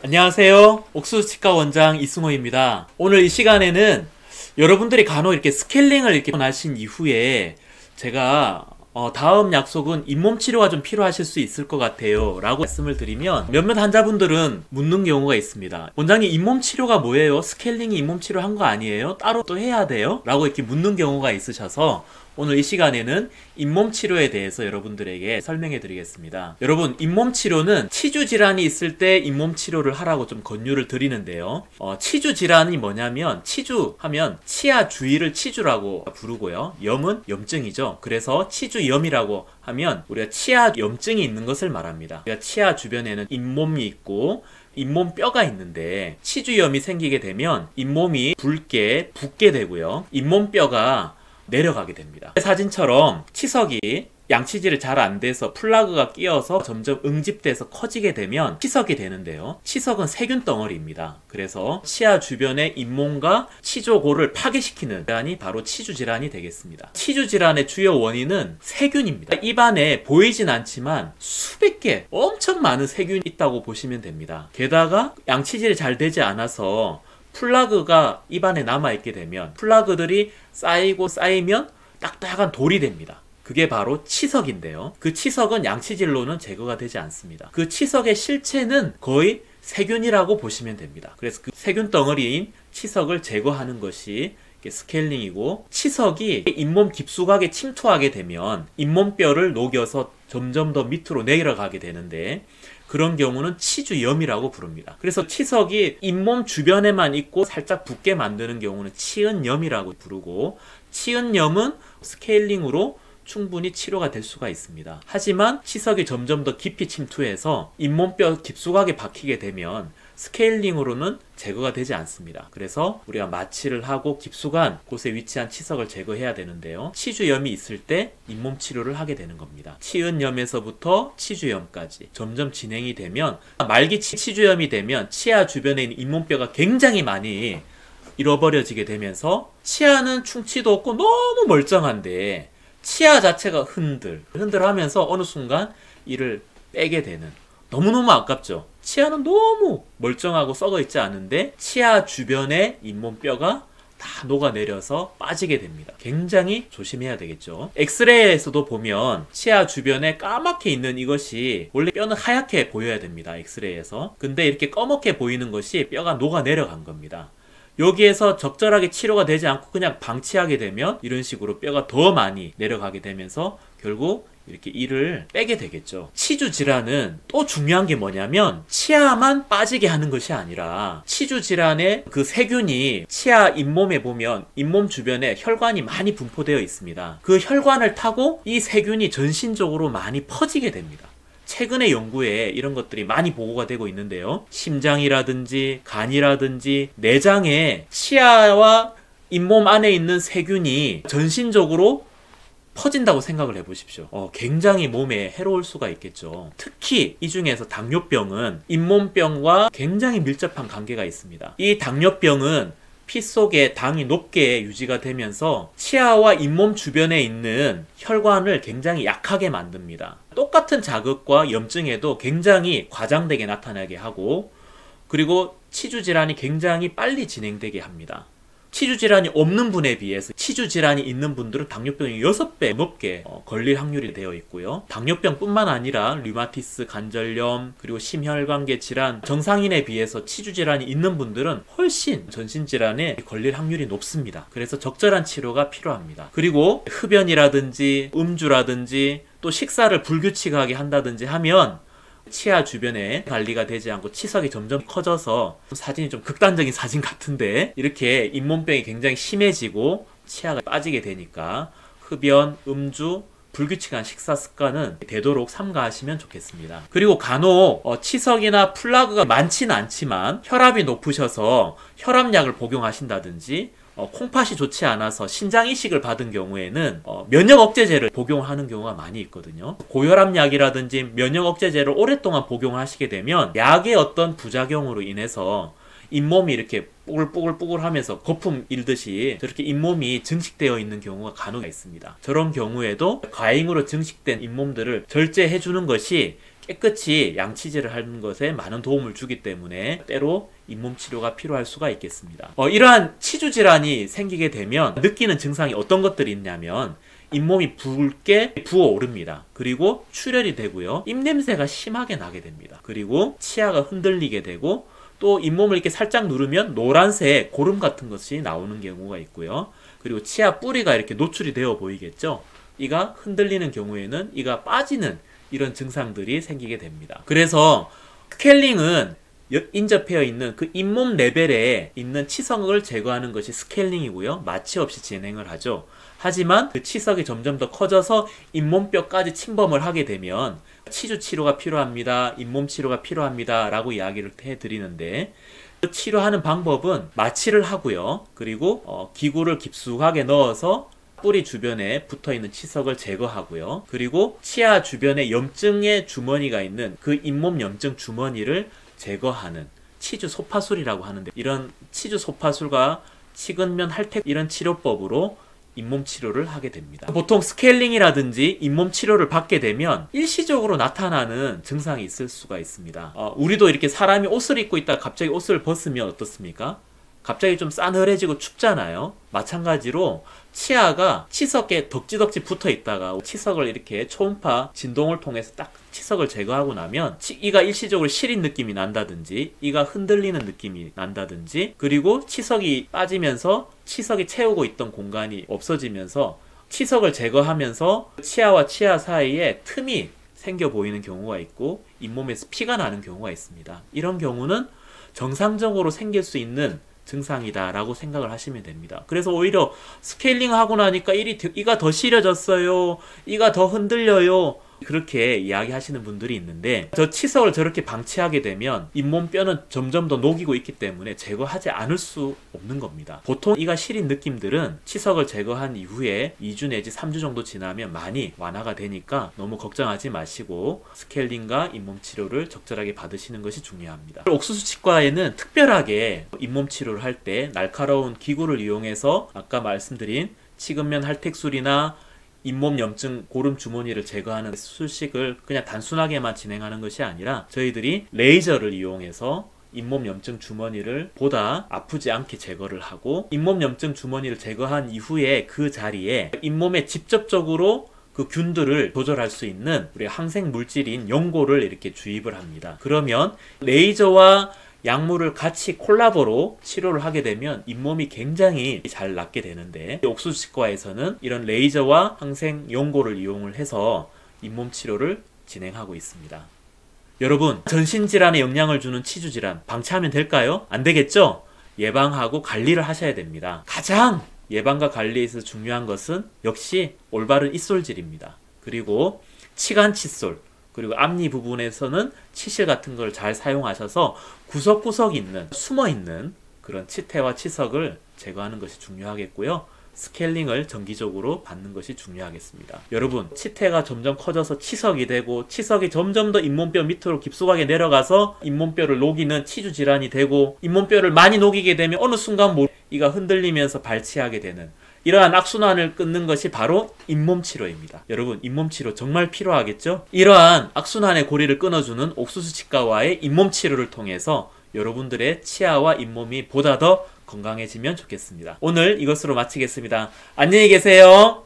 안녕하세요. 옥수수치과 원장 이승호입니다. 오늘 이 시간에는 여러분들이 간혹 이렇게 스케일링을 이렇게 하신 이후에 제가 다음 약속은 잇몸 치료가 좀 필요하실 수 있을 것 같아요 라고 말씀을 드리면 몇몇 환자분들은 묻는 경우가 있습니다. 원장님, 잇몸 치료가 뭐예요? 스케일링이 잇몸 치료 한 거 아니에요? 따로 또 해야 돼요? 라고 이렇게 묻는 경우가 있으셔서 오늘 이 시간에는 잇몸 치료에 대해서 여러분들에게 설명해 드리겠습니다. 여러분, 잇몸 치료는 치주 질환이 있을 때 잇몸 치료를 하라고 좀 권유를 드리는데요. 치주 질환이 뭐냐면, 치주 하면 치아 주위를 치주라고 부르고요. 염은 염증이죠. 그래서 치주염이라고 하면 우리가 치아 염증이 있는 것을 말합니다. 우리가 치아 주변에는 잇몸이 있고 잇몸 뼈가 있는데, 치주염이 생기게 되면 잇몸이 붉게 붓게 되고요. 잇몸 뼈가 내려가게 됩니다. 사진처럼 치석이 양치질이 잘 안 돼서 플라그가 끼어서 점점 응집돼서 커지게 되면 치석이 되는데요. 치석은 세균 덩어리입니다. 그래서 치아 주변의 잇몸과 치조골을 파괴시키는 질환이 바로 치주 질환이 되겠습니다. 치주 질환의 주요 원인은 세균입니다. 입안에 보이진 않지만 수백 개, 엄청 많은 세균이 있다고 보시면 됩니다. 게다가 양치질이 잘 되지 않아서 플라그가 입안에 남아있게 되면 플라그들이 쌓이고 쌓이면 딱딱한 돌이 됩니다. 그게 바로 치석인데요. 그 치석은 양치질로는 제거가 되지 않습니다. 그 치석의 실체는 거의 세균이라고 보시면 됩니다. 그래서 그 세균 덩어리인 치석을 제거하는 것이 스케일링이고, 치석이 잇몸 깊숙하게 침투하게 되면 잇몸뼈를 녹여서 점점 더 밑으로 내려가게 되는데, 그런 경우는 치주염이라고 부릅니다. 그래서 치석이 잇몸 주변에만 있고 살짝 붓게 만드는 경우는 치은염이라고 부르고, 치은염은 스케일링으로 충분히 치료가 될 수가 있습니다. 하지만 치석이 점점 더 깊이 침투해서 잇몸뼈 깊숙하게 박히게 되면 스케일링으로는 제거가 되지 않습니다. 그래서 우리가 마취를 하고 깊숙한 곳에 위치한 치석을 제거해야 되는데요. 치주염이 있을 때 잇몸 치료를 하게 되는 겁니다. 치은염에서부터 치주염까지 점점 진행이 되면, 말기 치주염이 되면 치아 주변에 있는 잇몸뼈가 굉장히 많이 잃어버려지게 되면서 치아는 충치도 없고 너무 멀쩡한데 치아 자체가 흔들하면서 어느 순간 이를 빼게 되는, 너무너무 아깝죠. 치아는 너무 멀쩡하고 썩어 있지 않은데 치아 주변의 잇몸뼈가 다 녹아내려서 빠지게 됩니다. 굉장히 조심해야 되겠죠. 엑스레이에서도 보면 치아 주변에 까맣게 있는 이것이, 원래 뼈는 하얗게 보여야 됩니다. 엑스레이에서. 근데 이렇게 검게 보이는 것이 뼈가 녹아내려간 겁니다. 여기에서 적절하게 치료가 되지 않고 그냥 방치하게 되면 이런 식으로 뼈가 더 많이 내려가게 되면서 결국 이렇게 이를 빼게 되겠죠. 치주 질환은 또 중요한 게 뭐냐면, 치아만 빠지게 하는 것이 아니라 치주 질환의 그 세균이 치아 잇몸에 보면 잇몸 주변에 혈관이 많이 분포되어 있습니다. 그 혈관을 타고 이 세균이 전신적으로 많이 퍼지게 됩니다. 최근의 연구에 이런 것들이 많이 보고가 되고 있는데요. 심장이라든지 간이라든지 내장에 치아와 잇몸 안에 있는 세균이 전신적으로 퍼진다고 생각을 해보십시오. 굉장히 몸에 해로울 수가 있겠죠. 특히 이 중에서 당뇨병은 잇몸병과 굉장히 밀접한 관계가 있습니다. 이 당뇨병은 피 속에 당이 높게 유지가 되면서 치아와 잇몸 주변에 있는 혈관을 굉장히 약하게 만듭니다. 똑같은 자극과 염증에도 굉장히 과장되게 나타나게 하고, 그리고 치주 질환이 굉장히 빨리 진행되게 합니다. 치주 질환이 없는 분에 비해서 치주 질환이 있는 분들은 당뇨병이 6배 넘게 걸릴 확률이 되어 있고요. 당뇨병뿐만 아니라 류마티스, 관절염, 그리고 심혈관계 질환, 정상인에 비해서 치주 질환이 있는 분들은 훨씬 전신 질환에 걸릴 확률이 높습니다. 그래서 적절한 치료가 필요합니다. 그리고 흡연이라든지 음주라든지 또 식사를 불규칙하게 한다든지 하면 치아 주변에 관리가 되지 않고 치석이 점점 커져서, 사진이 좀 극단적인 사진 같은데 이렇게 잇몸병이 굉장히 심해지고 치아가 빠지게 되니까 흡연, 음주, 불규칙한 식사 습관은 되도록 삼가하시면 좋겠습니다. 그리고 간혹 치석이나 플라그가 많지는 않지만 혈압이 높으셔서 혈압약을 복용하신다든지 콩팥이 좋지 않아서 신장 이식을 받은 경우에는 면역 억제제를 복용하는 경우가 많이 있거든요. 고혈압약이라든지 면역 억제제를 오랫동안 복용하시게 되면 약의 어떤 부작용으로 인해서 잇몸이 이렇게 뽀글뽀글 하면서 거품 일듯이 저렇게 잇몸이 증식되어 있는 경우가 간혹 있습니다. 저런 경우에도 과잉으로 증식된 잇몸들을 절제해 주는 것이 깨끗이 양치질을 하는 것에 많은 도움을 주기 때문에 때로 잇몸 치료가 필요할 수가 있겠습니다. 이러한 치주 질환이 생기게 되면 느끼는 증상이 어떤 것들이 있냐면 잇몸이 붉게 부어오릅니다. 그리고 출혈이 되고요. 입냄새가 심하게 나게 됩니다. 그리고 치아가 흔들리게 되고 또 잇몸을 이렇게 살짝 누르면 노란색 고름 같은 것이 나오는 경우가 있고요. 그리고 치아 뿌리가 이렇게 노출이 되어 보이겠죠. 이가 흔들리는 경우에는 이가 빠지는 이런 증상들이 생기게 됩니다. 그래서 스케일링은 인접되어 있는 그 잇몸 레벨에 있는 치석을 제거하는 것이 스케일링이고요. 마취 없이 진행을 하죠. 하지만 그 치석이 점점 더 커져서 잇몸뼈까지 침범을 하게 되면 치주 치료가 필요합니다. 잇몸 치료가 필요합니다. 라고 이야기를 해드리는데 그 치료하는 방법은 마취를 하고요. 그리고 기구를 깊숙하게 넣어서 뿌리 주변에 붙어있는 치석을 제거하고요. 그리고 치아 주변에 염증의 주머니가 있는 그 잇몸 염증 주머니를 제거하는 치주 소파술이라고 하는데 이런 치주 소파술과 치근면 할택 이런 치료법으로 잇몸 치료를 하게 됩니다. 보통 스케일링이라든지 잇몸 치료를 받게 되면 일시적으로 나타나는 증상이 있을 수가 있습니다. 우리도 이렇게 사람이 옷을 입고 있다가 갑자기 옷을 벗으면 어떻습니까? 갑자기 좀 싸늘해지고 춥잖아요. 마찬가지로 치아가 치석에 덕지덕지 붙어 있다가 치석을 이렇게 초음파 진동을 통해서 딱 치석을 제거하고 나면 이가 일시적으로 시린 느낌이 난다든지 이가 흔들리는 느낌이 난다든지 그리고 치석이 빠지면서 치석이 채우고 있던 공간이 없어지면서 치석을 제거하면서 치아와 치아 사이에 틈이 생겨 보이는 경우가 있고 잇몸에서 피가 나는 경우가 있습니다. 이런 경우는 정상적으로 생길 수 있는 증상이다 라고 생각을 하시면 됩니다. 그래서 오히려 스케일링 하고 나니까 이가 더 시려졌어요, 이가 더 흔들려요, 그렇게 이야기하시는 분들이 있는데 저 치석을 저렇게 방치하게 되면 잇몸뼈는 점점 더 녹이고 있기 때문에 제거하지 않을 수 없는 겁니다. 보통 이가 시린 느낌들은 치석을 제거한 이후에 2주 내지 3주 정도 지나면 많이 완화가 되니까 너무 걱정하지 마시고 스케일링과 잇몸 치료를 적절하게 받으시는 것이 중요합니다. 옥수수 치과에는 특별하게 잇몸 치료를 할 때 날카로운 기구를 이용해서 아까 말씀드린 치근면 할택술이나 잇몸 염증 고름 주머니를 제거하는 수술식을 그냥 단순하게만 진행하는 것이 아니라 저희들이 레이저를 이용해서 잇몸 염증 주머니를 보다 아프지 않게 제거를 하고 잇몸 염증 주머니를 제거한 이후에 그 자리에 잇몸에 직접적으로 그 균들을 조절할 수 있는 우리 항생 물질인 연고를 이렇게 주입을 합니다. 그러면 레이저와 약물을 같이 콜라보로 치료를 하게 되면 잇몸이 굉장히 잘 낫게 되는데 옥수수 치과에서는 이런 레이저와 항생 연고를 이용을 해서 잇몸 치료를 진행하고 있습니다. 여러분, 전신질환에 영향을 주는 치주질환 방치하면 될까요? 안 되겠죠? 예방하고 관리를 하셔야 됩니다. 가장 예방과 관리에 있어서 중요한 것은 역시 올바른 입술질입니다. 그리고 치간 칫솔, 그리고 앞니 부분에서는 치실 같은 걸 잘 사용하셔서 구석구석 있는 숨어있는 그런 치태와 치석을 제거하는 것이 중요하겠고요. 스케일링을 정기적으로 받는 것이 중요하겠습니다. 여러분, 치태가 점점 커져서 치석이 되고 치석이 점점 더 잇몸뼈 밑으로 깊숙하게 내려가서 잇몸뼈를 녹이는 치주 질환이 되고 잇몸뼈를 많이 녹이게 되면 어느 순간 이가 흔들리면서 발치하게 되는 이러한 악순환을 끊는 것이 바로 잇몸 치료입니다. 여러분, 잇몸 치료 정말 필요하겠죠? 이러한 악순환의 고리를 끊어주는 옥수수 치과와의 잇몸 치료를 통해서 여러분들의 치아와 잇몸이 보다 더 건강해지면 좋겠습니다. 오늘 이것으로 마치겠습니다. 안녕히 계세요.